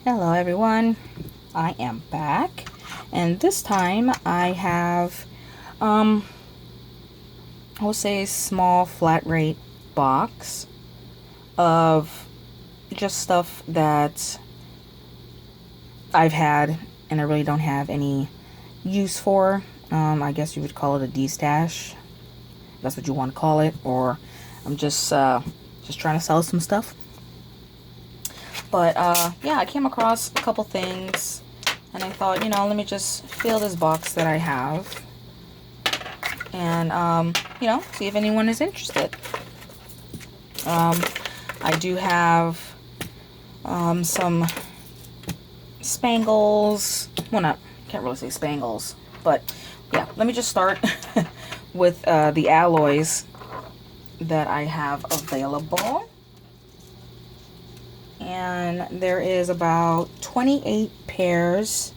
Hello everyone, I am back, and this time I have I will say a small flat rate box of just stuff that I've had and I really don't have any use for. I guess you would call it a D-stash. That's what you want to call it, or I'm just trying to sell some stuff. But yeah, I came across a couple things and I thought, let me just fill this box that I have and, see if anyone is interested. I do have some spangles. Well, can't really say spangles, but yeah, let me just start with the alloys that I have available. And there is about 28 pairs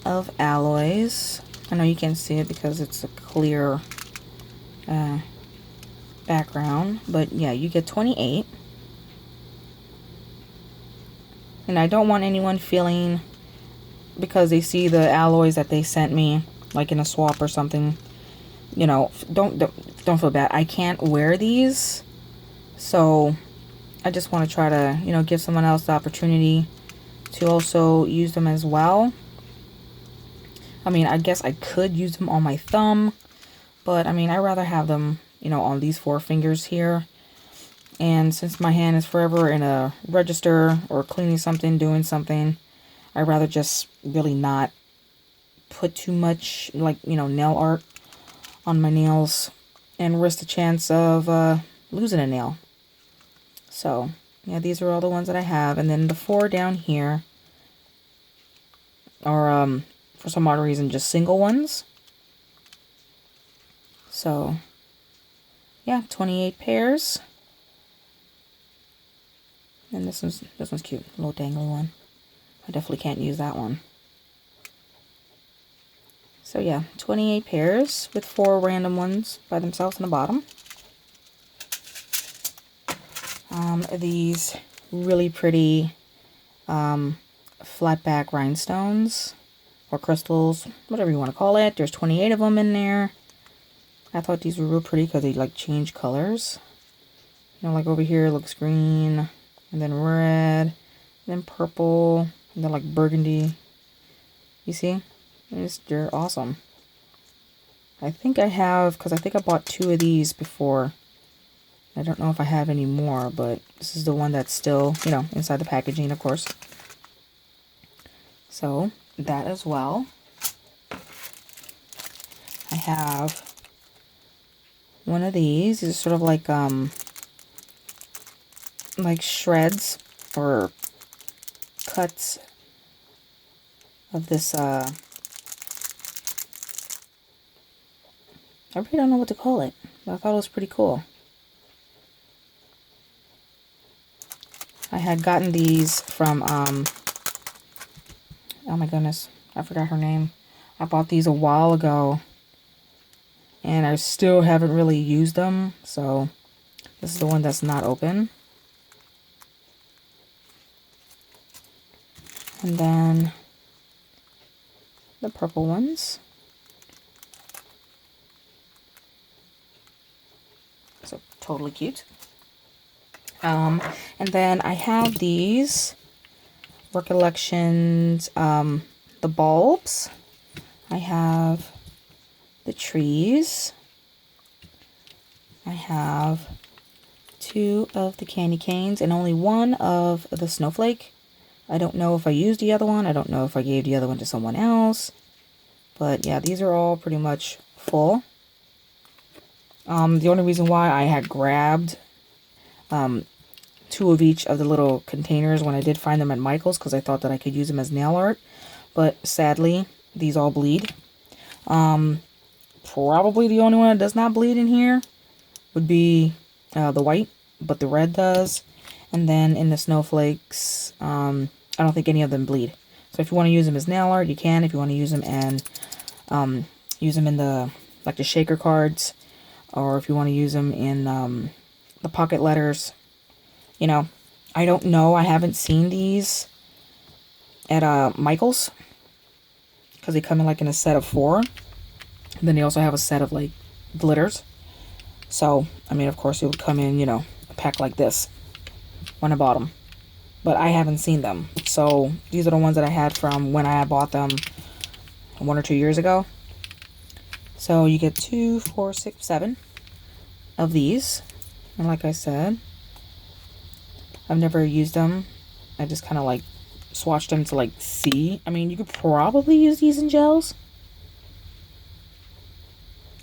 of alloys. I know you can't see it because it's a clear background, but yeah, you get 28. And I don't want anyone feeling, because they see the alloys that they sent me, like in a swap or something, don't feel bad. I can't wear these, so I just want to try to, give someone else the opportunity to also use them as well. I mean, I guess I could use them on my thumb, but I mean, I'd rather have them, on these 4 fingers here. And since my hand is forever in a register or cleaning something, doing something, I'd rather just really not put too much, like, nail art on my nails and risk the chance of losing a nail. So, yeah, these are all the ones that I have. And then the 4 down here are, for some odd reason, just single ones. So, yeah, 28 pairs. And this one's cute, a little dangly one. I definitely can't use that one. So yeah, 28 pairs with 4 random ones by themselves on the bottom. These really pretty flat back rhinestones or crystals, whatever you want to call it. There's 28 of them in there. I thought these were real pretty because they like change colors. Like over here it looks green, and then red, and then purple, and then like burgundy. You see? They're awesome. I think I have, because I think I bought 2 of these before. I don't know if I have any more, but this is the one that's still, inside the packaging, of course. So, that as well. I have one of these. These are sort of like shreds or cuts of this, I really don't know what to call it, but I thought it was pretty cool. I had gotten these from, oh my goodness, I forgot her name. I bought these a while ago, and I still haven't really used them, so this is the one that's not open. And then the purple ones. So totally cute. And then I have these Recollections, the bulbs. I have the trees. I have 2 of the candy canes and only 1 of the snowflake. I don't know if I used the other one. I don't know if I gave the other one to someone else. But yeah, these are all pretty much full. The only reason why I had grabbed 2 of each of the little containers when I did find them at Michael's, because I thought that I could use them as nail art. But sadly, these all bleed. Probably the only one that does not bleed in here would be the white, but the red does. And then in the snowflakes, I don't think any of them bleed. So if you want to use them as nail art, you can. If you want to use them and use them in the shaker cards, or if you want to use them in the pocket letters, I don't know. I haven't seen these at Michael's, because they come in like in a set of 4. And then they also have a set of like glitters. So, I mean, of course, it would come in, you know, a pack like this when I bought them. But I haven't seen them. So, these are the ones that I had from when I bought them 1 or 2 years ago. So, you get 2, 4, 6, 7 of these. And like I said, I've never used them. I just kind of like swatched them to like see. I mean, you could probably use these in gels.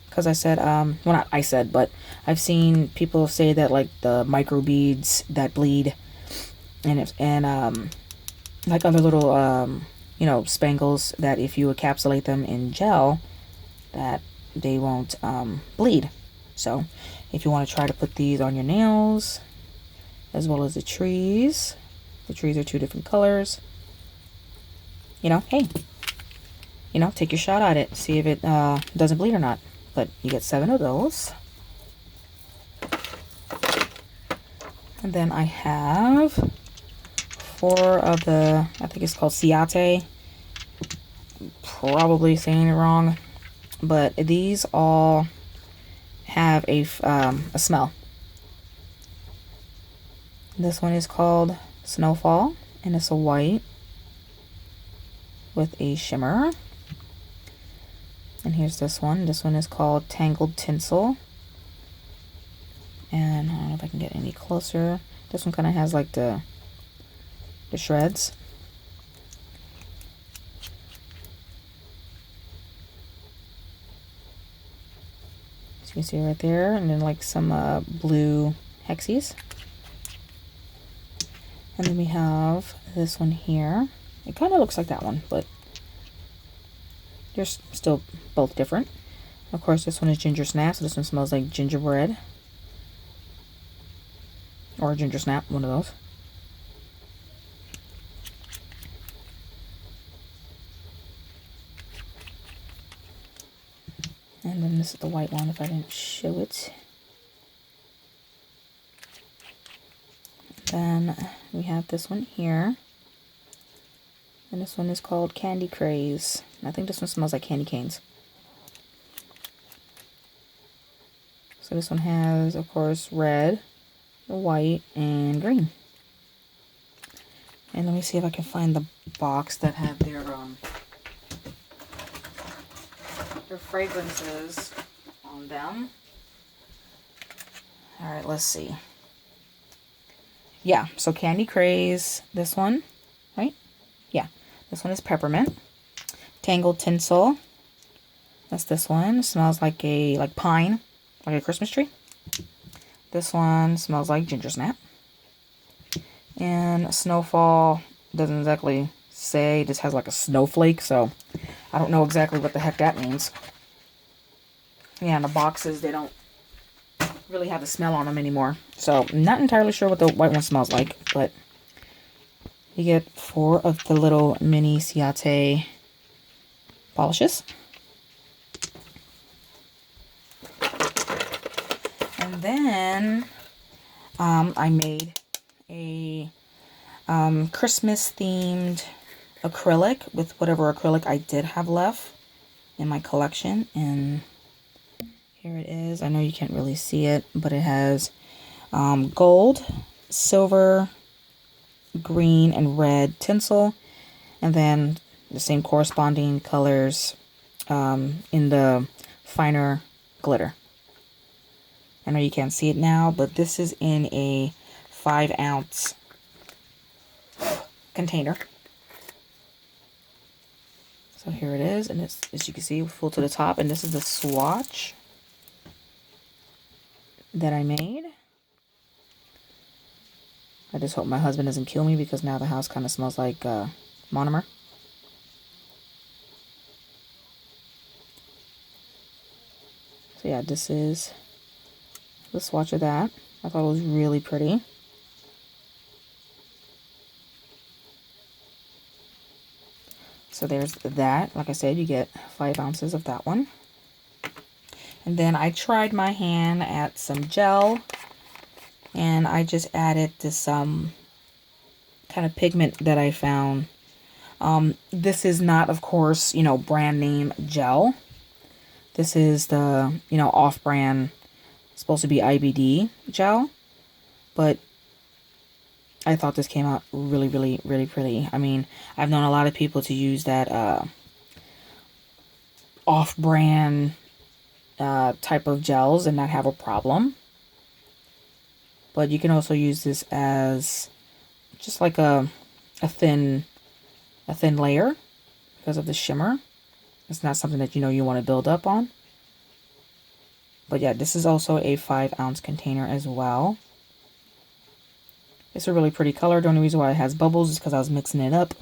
Because I said, well, not I said, but I've seen people say that like the micro beads that bleed and like other little, you know, spangles, that if you encapsulate them in gel, that they won't bleed. So if you want to try to put these on your nails, as well as the trees are 2 different colors, you know, hey, you know, take your shot at it, see if it doesn't bleed or not. But you get 7 of those. And then I have 4 of the, I think it's called Ciate. Probably saying it wrong. But these all have a smell. This one is called Snowfall, and it's a white with a shimmer. And here's this one. This one is called Tangled Tinsel. And I don't know if I can get any closer. This one kind of has like the shreds. So you can see right there. And then like some blue hexies. And then we have this one here. It kind of looks like that one, but they're still both different. Of course, this one is ginger snap, so this one smells like gingerbread. Or ginger snap, one of those. And then this is the white one, if I didn't show it. Then we have this one here. And this one is called Candy Craze. I think this one smells like candy canes. So this one has, of course, red, white, and green. And let me see if I can find the box that had their fragrances on them. Alright, let's see. Yeah, so Candy Craze, this one, right? Yeah, this one is peppermint. Tangled Tinsel, that's this one. It smells like a pine, like a Christmas tree. This one smells like ginger snap. And Snowfall doesn't exactly say, it just has like a snowflake, so I don't know exactly what the heck that means. Yeah, and the boxes, they don't really have the smell on them anymore. So, I'm not entirely sure what the white one smells like, but you get 4 of the little mini Ciate polishes. And then I made a Christmas themed acrylic with whatever acrylic I did have left in my collection. And here it is. I know you can't really see it, but it has gold, silver, green, and red tinsel, and then the same corresponding colors in the finer glitter. I know you can't see it now, but this is in a 5-ounce container. So here it is, and it's, as you can see, full to the top. And this is the swatch that I made. I just hope my husband doesn't kill me, because now the house kind of smells like monomer. So yeah, this is the swatch of that. I thought it was really pretty. So there's that. Like I said, you get 5 ounces of that one. And then I tried my hand at some gel, and I just added this kind of pigment that I found This is not, of course, you know, brand name gel. This is the, you know, off-brand, supposed to be IBD gel. But I thought this came out really, really, really pretty. I mean, I've known a lot of people to use that off-brand type of gels and not have a problem. But you can also use this as just like a thin layer because of the shimmer. It's not something that, you know, you want to build up on. But yeah, this is also a 5-ounce container as well. It's a really pretty color. The only reason why it has bubbles is because I was mixing it up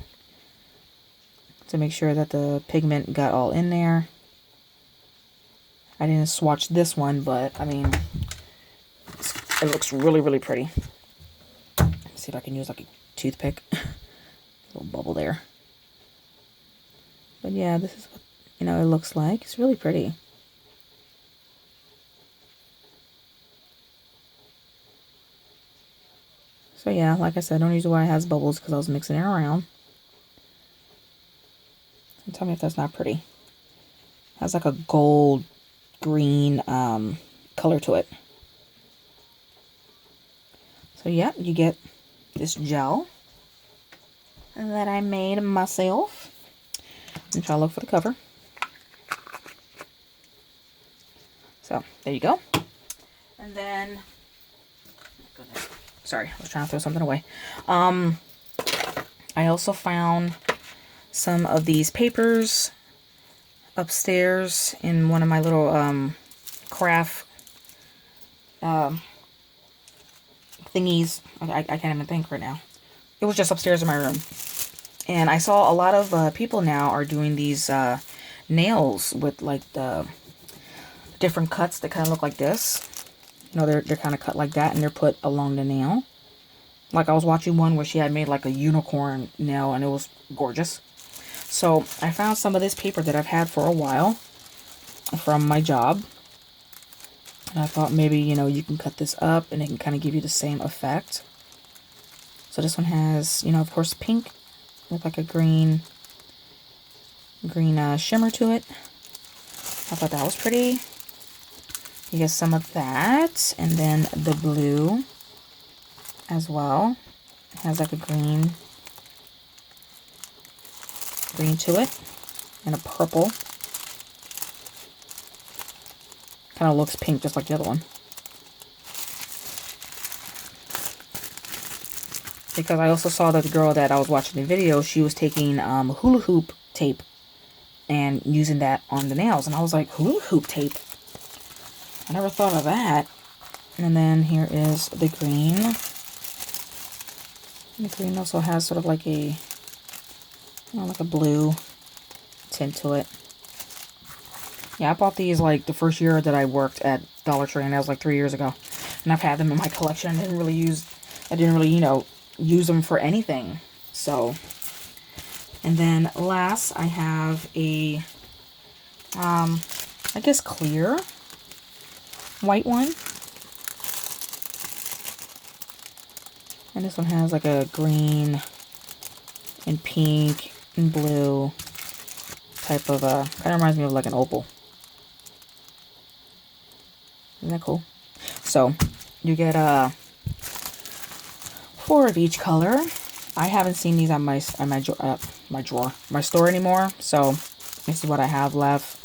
to make sure that the pigment got all in there. I didn't swatch this one, but I mean, it looks really, really pretty. Let's see if I can use like a toothpick. A little bubble there. But yeah, this is what, you know, it looks like. It's really pretty. So yeah, like I said, the only reason why it has bubbles because I was mixing it around. And tell me if that's not pretty. It has like a gold green color to it. So yeah, you get this gel that I made myself. I'm trying to look for the cover. So there you go. And then, goodness. Sorry, I was trying to throw something away. I also found some of these papers upstairs in one of my little craft thingies. I can't even think right now. It was just upstairs in my room. And I saw a lot of people now are doing these nails with like the different cuts that kind of look like this. You know, they're kind of cut like that, and they're put along the nail. Like I was watching one where she had made like a unicorn nail, and it was gorgeous. So I found some of this paper that I've had for a while from my job. And I thought maybe, you know, you can cut this up and it can kind of give you the same effect. So this one has, you know, of course, pink with like a green shimmer to it. I thought that was pretty. You get some of that, and then the blue as well. It has like a green to it, and a purple. Kind of looks pink just like the other one. Because I also saw that the girl that I was watching the video, she was taking hula hoop tape and using that on the nails. And I was like, hula hoop tape? I never thought of that. And then here is the green. And the green also has sort of like a, you know, like a blue tint to it. Yeah, I bought these like the first year that I worked at Dollar Tree, and that was like 3 years ago. And I've had them in my collection. I didn't really, you know, use them for anything. So, and then last I have a, I guess clear white one. And this one has like a green and pink and blue type of, kind of reminds me of like an opal. Isn't that cool? So, you get 4 of each color. I haven't seen these on my store anymore. So, this is what I have left.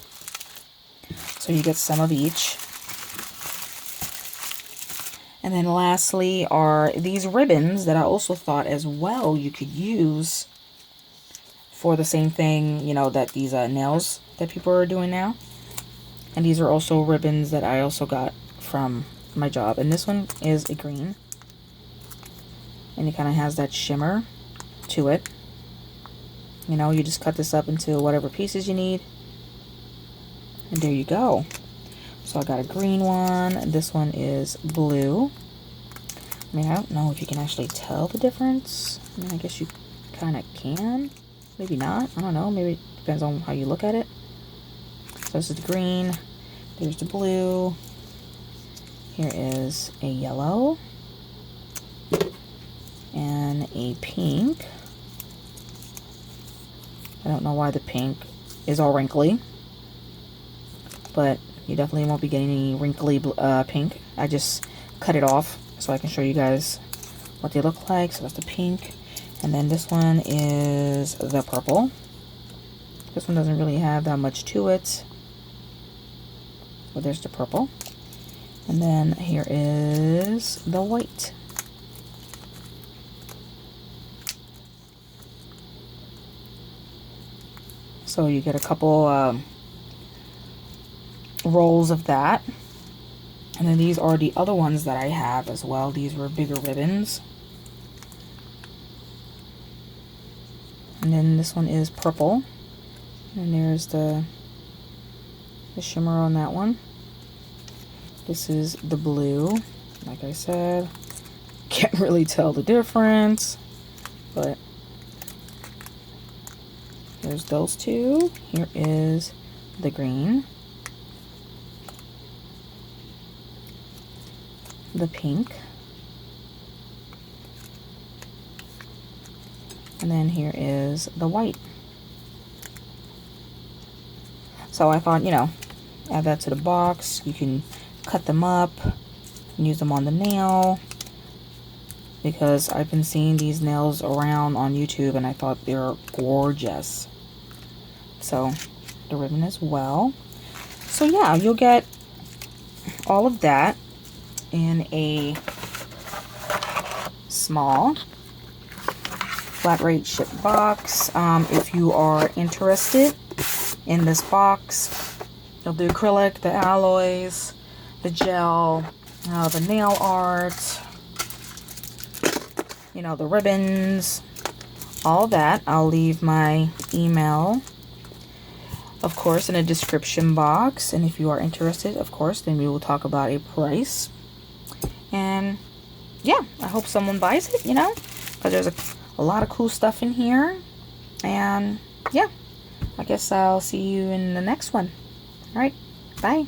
So, you get some of each. And then lastly are these ribbons that I also thought as well you could use for the same thing, you know, that these nails that people are doing now. And these are also ribbons that I also got from my job. And this one is a green. And it kind of has that shimmer to it. You know, you just cut this up into whatever pieces you need. And there you go. So I got a green one. This one is blue. I mean, I don't know if you can actually tell the difference. I mean, I guess you kind of can. Maybe not. I don't know. Maybe it depends on how you look at it. So this is the green. There's the blue. Here is a yellow. And a pink. I don't know why the pink is all wrinkly, but you definitely won't be getting any wrinkly pink. I just cut it off so I can show you guys what they look like. So that's the pink, and then this one is the purple. This one doesn't really have that much to it. So there's the purple, and then here is the white. So you get a couple rolls of that. And then these are the other ones that I have as well. These were bigger ribbons. And then this one is purple. And there's the shimmer on that one. This is the blue. Like I said, can't really tell the difference, but there's those two. Here is the green, the pink, and then here is the white. So I thought, you know, add that to the box. You can cut them up and use them on the nail, because I've been seeing these nails around on YouTube and I thought they were gorgeous. So the ribbon as well. So yeah, you'll get all of that in a small flat rate shipped box. If you are interested in this box of the acrylic, the alloys, the gel, the nail art, you know, the ribbons, all that, I'll leave my email, of course, in a description box. And if you are interested, of course, then we will talk about a price. And yeah, I hope someone buys it, you know, because there's a lot of cool stuff in here. And yeah, I guess I'll see you in the next one. All right, bye.